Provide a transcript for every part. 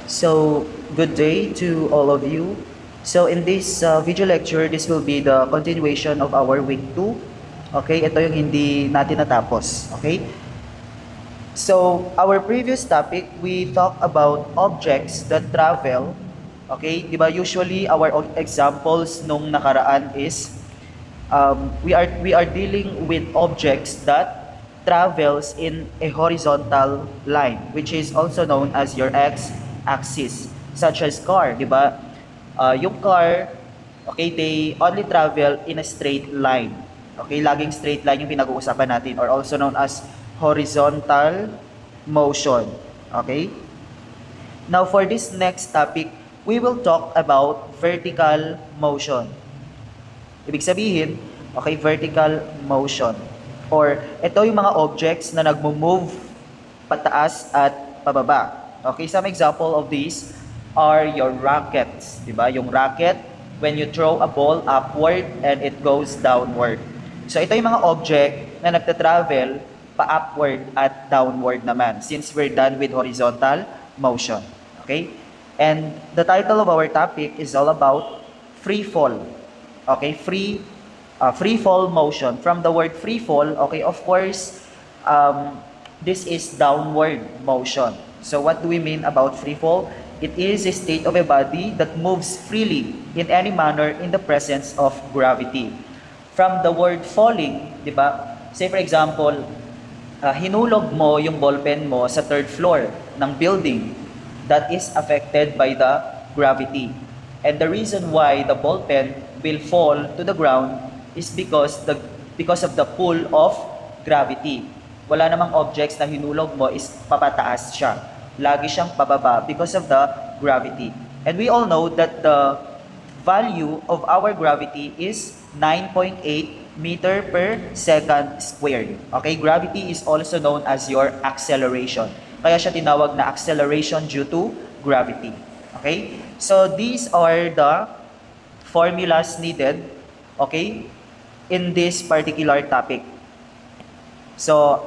So, good day to all of you. So, in this video lecture, this will be the continuation of our week 2. Okay, ito yung hindi natin natapos. Okay? So, our previous topic, we talked about objects that travel. Okay? Diba, usually, our examples nung nakaraan is we are dealing with objects that travels in a horizontal line, which is also known as your x-axis, such as car, di ba? Yung car, okay, they only travel in a straight line. Okay, laging straight line yung pinag-uusapan natin, or also known as horizontal motion. Okay? Now, for this next topic, we will talk about vertical motion. Ibig sabihin, okay, vertical motion. Or ito yung mga objects na nagmo-move pataas at pababa. Okay, some example of these are your rockets. Diba? Yung rocket, when you throw a ball upward and it goes downward. So ito yung mga object na nagta-travel pa-upward at downward naman since we're done with horizontal motion. Okay? And the title of our topic is all about free fall. Okay, free fall motion. From the word free fall, okay, of course, this is downward motion. So what do we mean about free fall? It is a state of a body that moves freely in any manner in the presence of gravity. From the word falling, di ba? Say for example, hinulog mo yung ballpen mo sa third floor ng building. That is affected by the gravity. And the reason why the ballpen will fall to the ground is because of the pull of gravity. Wala namang objects na hinulog mo is papataas siya. Lagi siyang pababa because of the gravity. And we all know that the value of our gravity is 9.8 meter per second squared. Okay, gravity is also known as your acceleration. Kaya siya tinawag na acceleration due to gravity. Okay? So these are the formulas needed, okay, in this particular topic. So,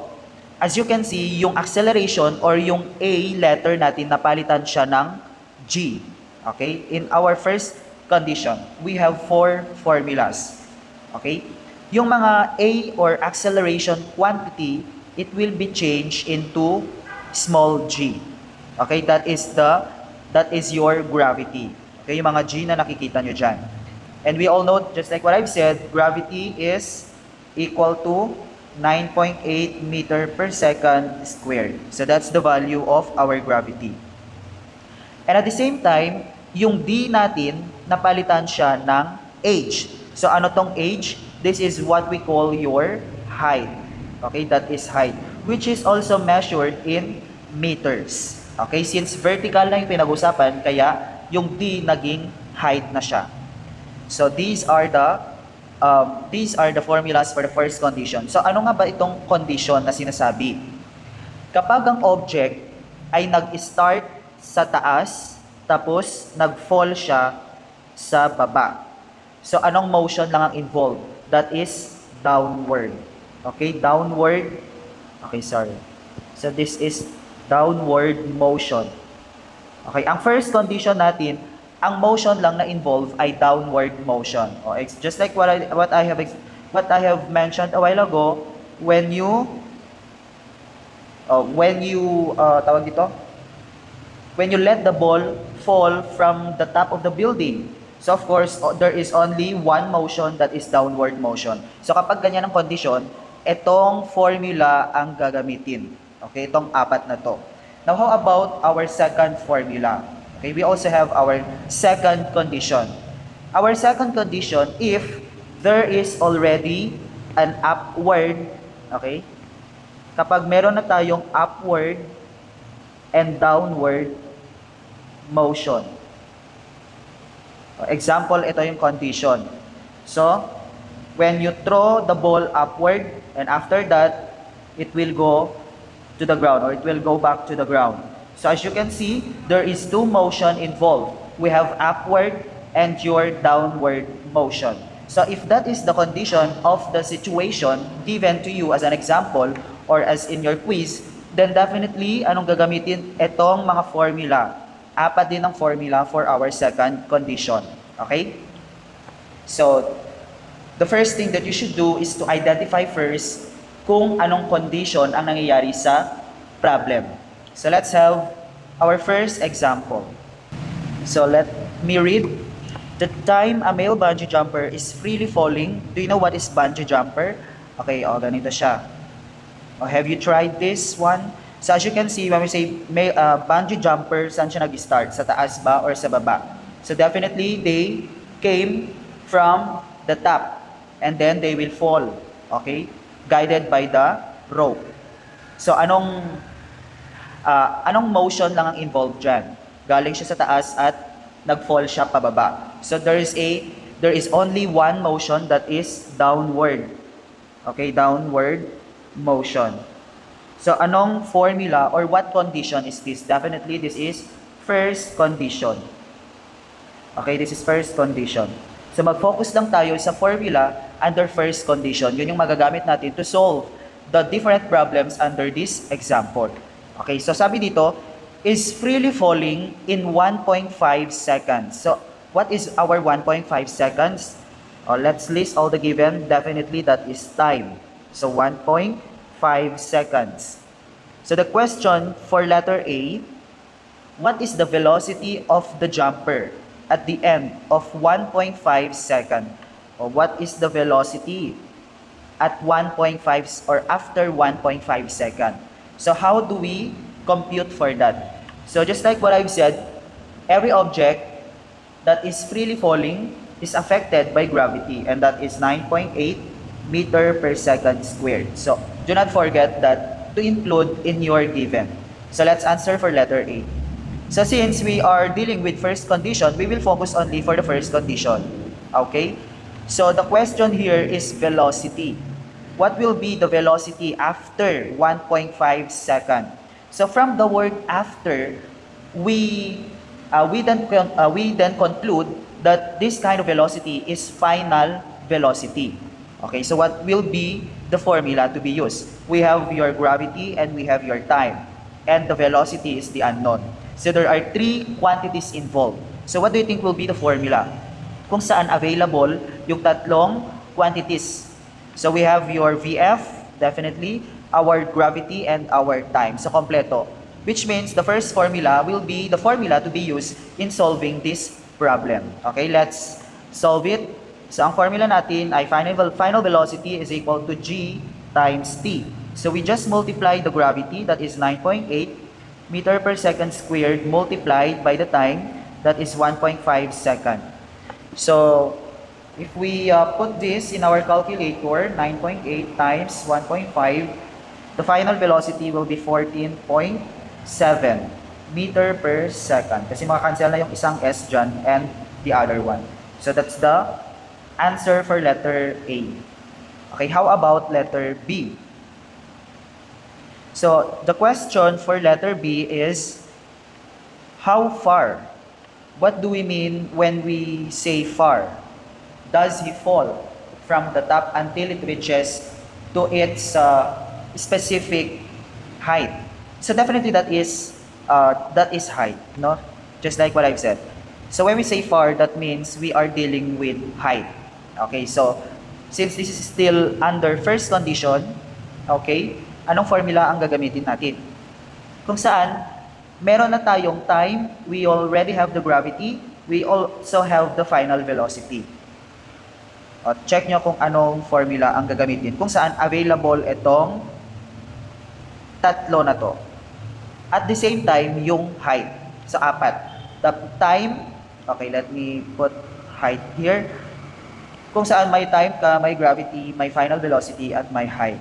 as you can see, yung acceleration or yung A letter natin, napalitan siya ng G. Okay? In our first condition, we have 4 formulas. Okay? Yung mga A or acceleration quantity, it will be changed into small g. Okay? That is your gravity. Okay, yung mga G na nakikita nyo dyan. And we all know, just like what I've said, gravity is equal to 9.8 meter per second squared. So that's the value of our gravity. And at the same time, yung D natin, napalitan siya ng H. So ano tong H? This is what we call your height. Okay, that is height. Which is also measured in meters. Okay, since vertical na yung pinag-usapan, kaya yung D naging height na siya. So these are the formulas for the first condition. So ano nga ba itong condition na sinasabi? Kapag ang object ay nag-start sa taas, tapos nag-fall siya sa baba. So anong motion lang ang involved? That is downward. Okay, downward. Okay, sorry. So this is downward motion. Okay, ang first condition natin, ang motion lang na involved ay downward motion. O, just like what I have mentioned a while ago, when you let the ball fall from the top of the building. So of course, there is only one motion, that is downward motion. So kapag ganyan ang condition, itong formula ang gagamitin. Okay, itong 4 na to. Now, how about our second formula? Okay, we also have our second condition. Our second condition, if there is already an upward, okay, kapag meron na tayong upward and downward motion. Example, ito yung condition. So, when you throw the ball upward, and after that, it will go to the ground, or it will go back to the ground. So as you can see, there is 2 motion involved. We have upward and your downward motion. So if that is the condition of the situation given to you as an example or as in your quiz, then definitely, anong gagamitin? Etong mga formula. apat din ang formula for our second condition. Okay? So, the first thing that you should do is to identify first kung anong condition ang nangyayari sa problem. So, let's have our first example. So, let me read. The time a male bungee jumper is freely falling. Do you know what is bungee jumper? Okay, ganito siya. Have you tried this one? So as you can see, when we say bungee jumper, saan siya nag-start? Sa taas ba or sa baba? So definitely, they came from the top. And then they will fall. Okay? Guided by the rope. So anong motion lang ang involved dyan? Galing siya sa taas at nag-fall siya pababa. So there is only one motion, that is downward. Okay, downward motion. So anong formula or what condition is this? Definitely this is first condition. Okay, this is first condition. So mag-focus lang tayo sa formula under first condition. Yun yung magagamit natin to solve the different problems under this example. Okay, so sabi dito, is freely falling in 1.5 seconds. So, what is our 1.5 seconds? Let's list all the given. Definitely, that is time. So, 1.5 seconds. So, the question for letter A, what is the velocity of the jumper at the end of 1.5 second? Or what is the velocity at 1.5 or after 1.5 second? So, how do we compute for that? So just like what I've said, every object that is freely falling is affected by gravity, and that is 9.8 meter per second squared. So do not forget that to include in your given. So let's answer for letter A. So since we are dealing with first condition, we will focus only for the first condition. Okay? So the question here is velocity. What will be the velocity after 1.5 second? So from the word after, we then conclude that this kind of velocity is final velocity. Okay, so what will be the formula to be used? We have your gravity and we have your time. And the velocity is the unknown. So there are three quantities involved. So what do you think will be the formula? Kung saan available yung tatlong quantities. So we have your VF, definitely, our gravity, and our time. So, kompleto. Which means the first formula will be the formula to be used in solving this problem. Okay, let's solve it. So, ang formula natin ay final velocity is equal to G times T. So, we just multiply the gravity, that is 9.8 meter per second squared, multiplied by the time, that is 1.5 second. So, if we put this in our calculator, 9.8 times 1.5, the final velocity will be 14.7 meter per second. Kasi makakancel na yung isang S dyan and the other one. So that's the answer for letter A. Okay, how about letter B? So the question for letter B is, how far? What do we mean when we say far? Does he fall from the top until it reaches to its specific height? So definitely that is height, no? Just like what I've said. So when we say far, that means we are dealing with height. Okay, so since this is still under first condition, okay, anong formula ang gagamitin natin? Kung saan meron na tayong time, we already have the gravity, we also have the final velocity. Check nyo kung anong formula ang gagamitin, kung saan available itong tatlo na to. At the same time, yung height. So, apat. The time, okay, let me put height here. Kung saan may time ka, may gravity, may final velocity, at may height.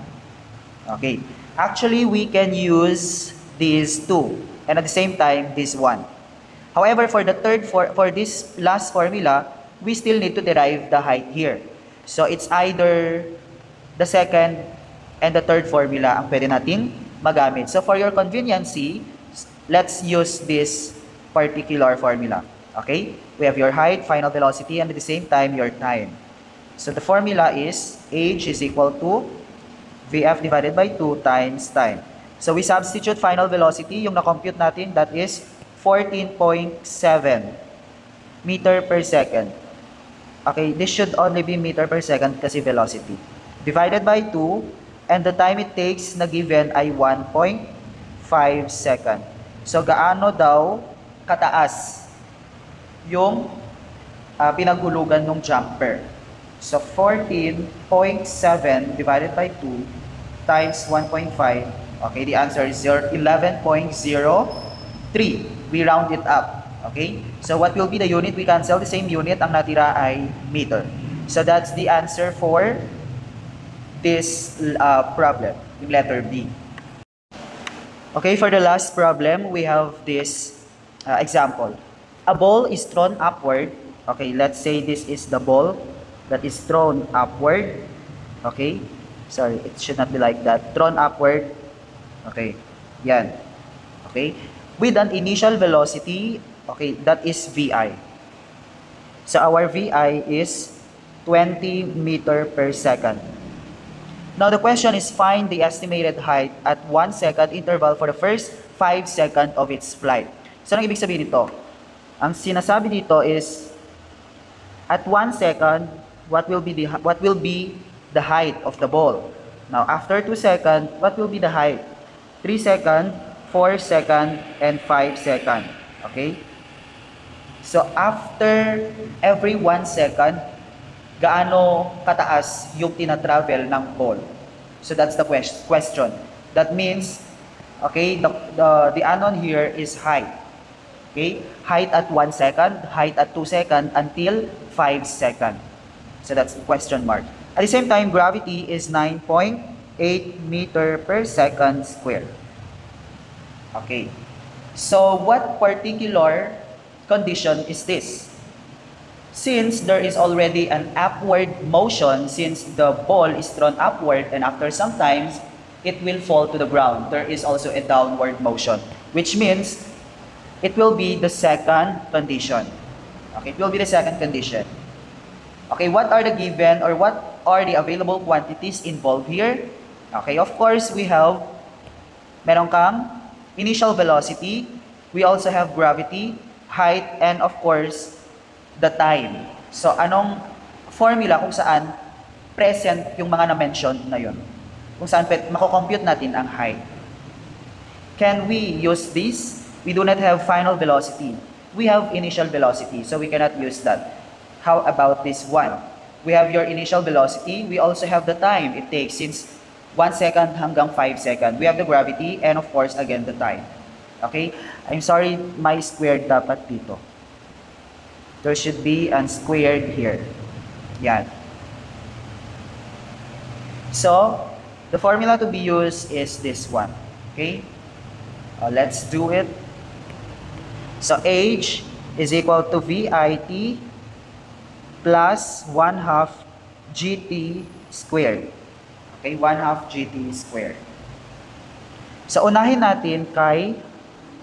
Okay. Actually, we can use these two. And at the same time, this one. However, for this last formula, we still need to derive the height here. So, it's either the second and the third formula ang pwede nating magamit. So, for your conveniency, let's use this particular formula. Okay? We have your height, final velocity, and at the same time, your time. So, the formula is h is equal to Vf divided by 2 times time. So, we substitute final velocity, yung na-compute natin, that is 14.7 meter per second. Okay, this should only be meter per second kasi velocity. Divided by 2, and the time it takes na given ay 1.5 second. So, gaano daw kataas yung pinaghulugan ng jumper? So, 14.7 divided by 2 times 1.5. Okay, the answer is 11.03. We round it up. Okay? So, what will be the unit? We cancel the same unit. Ang natira ay meter. So, that's the answer for this problem, yung letter B. Okay, for the last problem, we have this example. A ball is thrown upward. Okay, let's say this is the ball that is thrown upward. Okay, sorry, it should not be like that. Thrown upward. Okay, yan. Okay, with an initial velocity, okay, that is VI. So our VI is 20 meter per second. Now the question is find the estimated height at 1 second interval for the first 5 seconds of its flight. So anong ibig sabihin dito? Ang sinasabi dito is at 1 second, what will be the height of the ball? Now after 2 seconds, what will be the height? 3 seconds, 4 seconds, and 5 seconds. Okay? So after every 1 second, gaano kataas yung tina-travel ng ball? So that's the question. That means, okay, the unknown here is height. Okay? Height at 1 second, height at 2 seconds, until 5 seconds. So that's the question mark. At the same time, gravity is 9.8 meter per second square. Okay. So what particular condition is this? Since there is already an upward motion, since the ball is thrown upward and after some time, it will fall to the ground. There is also a downward motion, which means it will be the second condition. Okay, it will be the second condition. Okay, what are the given or what are the available quantities involved here? Okay, of course, we have meron kang initial velocity, we also have gravity, height, and of course, the time. So, anong formula kung saan present yung mga na-mention na yun? Kung saan mako-compute natin ang height. Can we use this? We do not have final velocity. We have initial velocity, so we cannot use that. How about this one? We have your initial velocity. We also have the time it takes since 1 second hanggang 5 seconds. We have the gravity and of course, again, the time. Okay? I'm sorry, may squared dapat dito. There should be unsquared here. Yan. So, the formula to be used is this one. Okay? Let's do it. So, H is equal to VIT plus 1/2 GT squared. Okay? 1/2 GT squared. So, unahin natin kay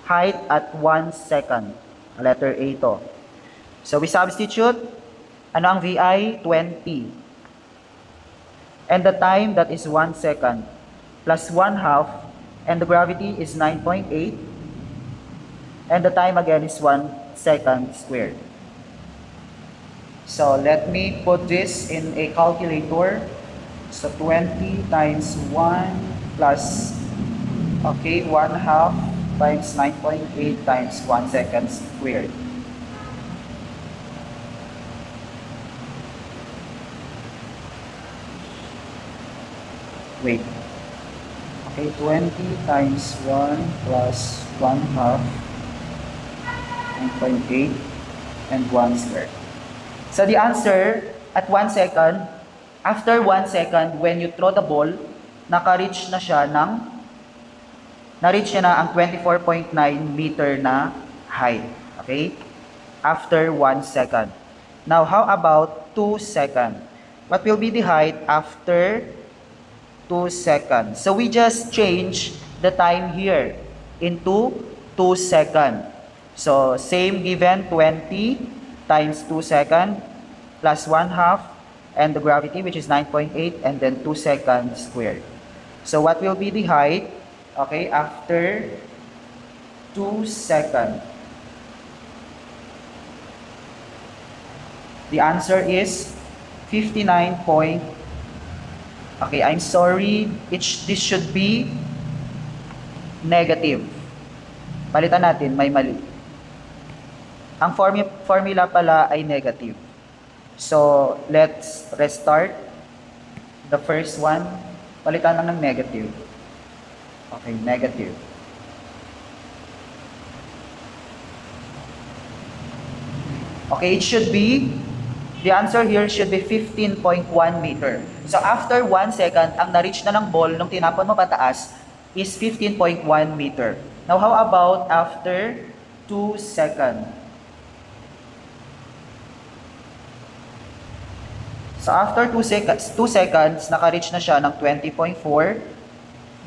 height at 1 second. Letter A to. So, we substitute, ano ang VI? 20. And the time, that is 1 second. Plus 1/2. And the gravity is 9.8. And the time again is 1 second squared. So, let me put this in a calculator. So, 20 times 1 plus, okay, 1/2 times 9.8 times 1 second squared. Wait. Okay, 20 times 1 plus 1/2, 9.8, and 1 squared. So the answer, at 1 second, after 1 second, when you throw the ball, naka-reach na siya ng, na-reach niya na ang 24.9 meter na height. Okay? After 1 second. Now, how about 2 seconds? What will be the height after 2 seconds? So we just change the time here into 2 seconds. So same given, 20 times 2 seconds plus 1/2 and the gravity which is 9.8 and then 2 seconds squared. So what will be the height, okay, after 2 seconds? The answer is 59 point. Okay, I'm sorry. This should be negative. Palitan natin, may mali. Ang formula pala ay negative. So, let's restart. The first one, palitan lang ng negative. Okay, negative. Okay, it should be, the answer here should be 15.1 meter. So after 1 second, ang na-reach na ng ball nung tinapon mo pataas is 15.1 meter. Now how about after 2 seconds? So after 2 seconds, naka-reach na siya ng 20.4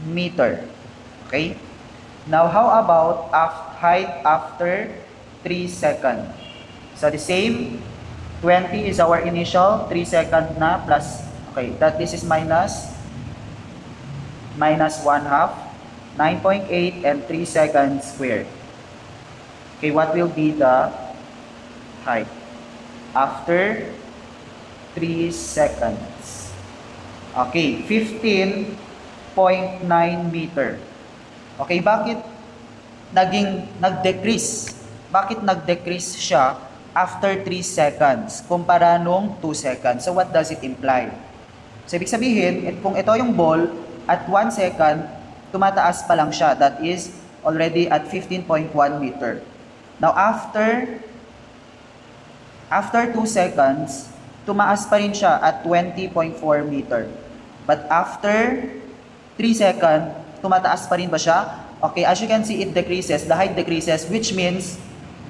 meter. Okay? Now how about height after 3 seconds? So the same, 20 is our initial, 3 second na plus, okay, that this is minus 1 half, 9.8 and 3 seconds squared. Okay, what will be the height after 3 seconds? Okay, 15.9 meter. Okay, bakit nag-decrease? Bakit nag-decrease siya after 3 seconds kumpara nung 2 seconds? So what does it imply? So ibig sabihin, kung ito yung ball, at 1 second, tumataas pa lang siya. That is already at 15.1 meter. Now after 2 seconds, tumaas pa rin siya at 20.4 meter. But after 3 seconds, tumataas pa rin ba siya? Okay, as you can see, it decreases. The height decreases, which means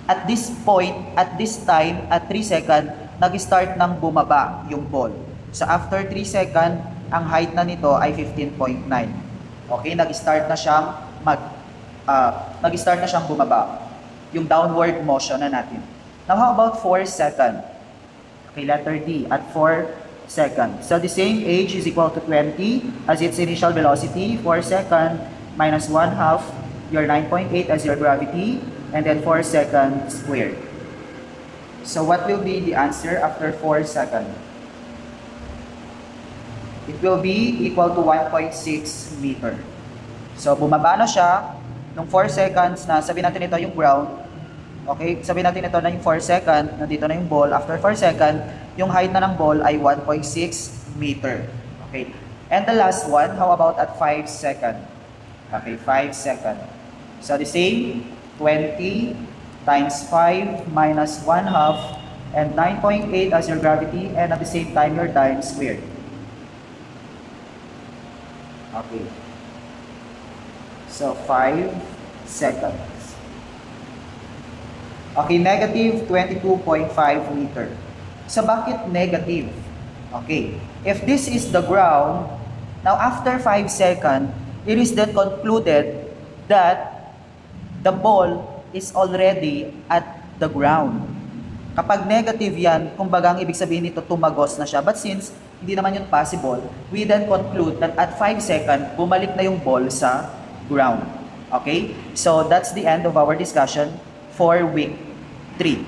at this point, at this time, at 3 seconds, nag-start ng bumaba yung ball. So after 3 seconds, ang height na nito ay 15.9. Okay, nag-start na siyang bumaba. Yung downward motion na natin. Now how about 4 seconds? Okay, letter D, at 4 seconds. So the same age is equal to 20 as its initial velocity. 4 seconds minus 1 half, your 9.8 as your gravity, and then 4 seconds squared. So what will be the answer after 4 seconds? It will be equal to 1.6 meter. So bumaba na siya nung 4 seconds na sabihin natin ito yung ground. Okay, sabihin natin ito na yung 4 seconds, nandito na yung ball. After 4 seconds, yung height na ng ball ay 1.6 meter. Okay. And the last one, how about at 5 seconds? Okay, 5 seconds. So the same, 20 times 5 minus 1 half and 9.8 as your gravity, and at the same time your time squared. Okay. So 5 seconds. Okay, negative 22.5 meter. So bakit negative? Okay. If this is the ground, now after 5 seconds, it is then concluded that the ball is already at the ground. Kapag negative yan, kumbaga ang ibig sabihin nito tumagos na siya. But since hindi naman yun possible, we then conclude that at 5 seconds, bumalik na yung ball sa ground. Okay? So that's the end of our discussion for week 3.